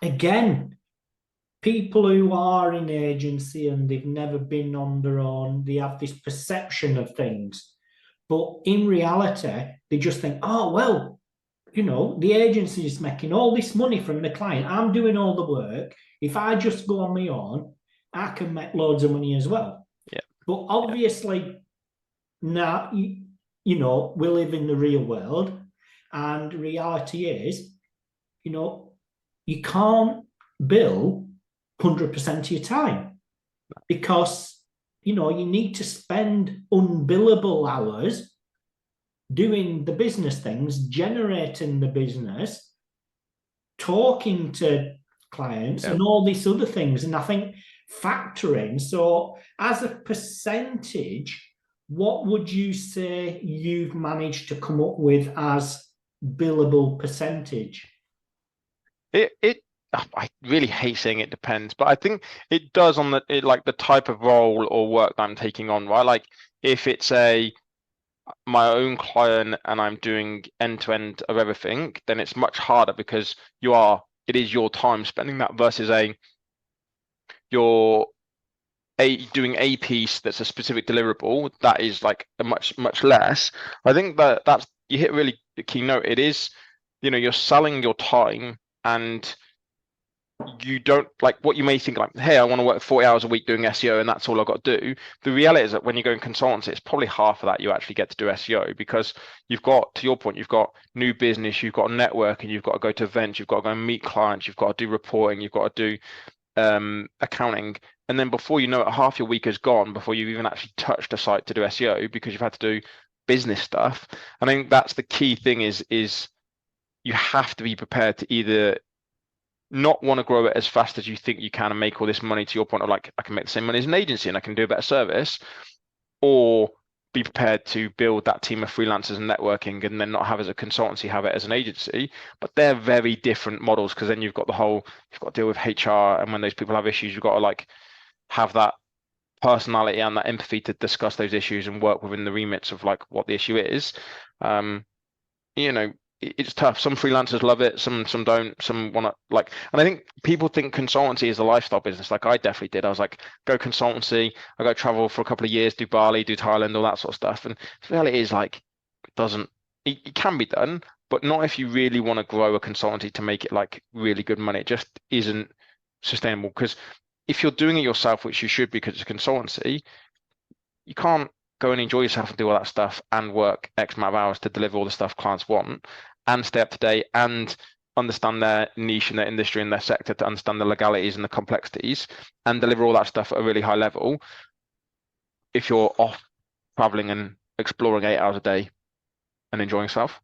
again, people who are in agency and they've never been on their own, they have this perception of things. But in reality, they just think, oh, well, the agency is making all this money from the client. I'm doing all the work. If I just go on my own, I can make loads of money as well. Yeah. But Yeah. obviously, now, we live in the real world, and reality is, you know, you can't bill 100% of your time because, you need to spend unbillable hours doing the business things, generating the business, talking to clients, Yeah. and all these other things. And I think factoring, so as a percentage, what would you say you've managed to come up with as billable percentage? It I really hate saying it depends, but I think it does on like the type of role or work that I'm taking on, right? Like if it's my own client and I'm doing end to end of everything, then it's much harder because it is your time spending that versus you're doing a piece that's a specific deliverable that is like a much less. I think that's you hit really the key note. It is, you're selling your time, and you don't like what you may think like, hey, I want to work 40 hours a week doing SEO and that's all I've got to do. The reality is that when you go in consultancy, it's probably half of that you actually get to do SEO because you've got, to your point, you've got new business, you've got networking, you've got to go to events, you've got to go and meet clients, you've got to do reporting, you've got to do accounting. And then before you know it, half your week is gone before you've even actually touched a site to do SEO because you've had to do business stuff. And I think that's the key thing is you have to be prepared to either not want to grow it as fast as you think you can and make all this money to your point of like, I can make the same money as an agency and I can do a better service, or be prepared to build that team of freelancers and networking and then not have as a consultancy, have it as an agency. But they're very different models because then you've got you've got to deal with HR, and when those people have issues, you've got to like have that personality and that empathy to discuss those issues and work within the remits of like what the issue is. Um, you know, it's tough. Some freelancers love it, some don't, some want to like, and I think people think consultancy is a lifestyle business. Like I definitely did. I was like, go consultancy, I go travel for a couple of years, do Bali, do Thailand, all that sort of stuff. And the reality is like, it doesn't, it can be done, but not if you really want to grow a consultancy to make it like really good money. It just isn't sustainable because if you're doing it yourself, which you should because it's a consultancy, you can't go and enjoy yourself and do all that stuff and work X amount of hours to deliver all the stuff clients want and stay up to date and understand their niche and their industry and their sector to understand the legalities and the complexities and deliver all that stuff at a really high level if you're off traveling and exploring 8 hours a day and enjoying yourself.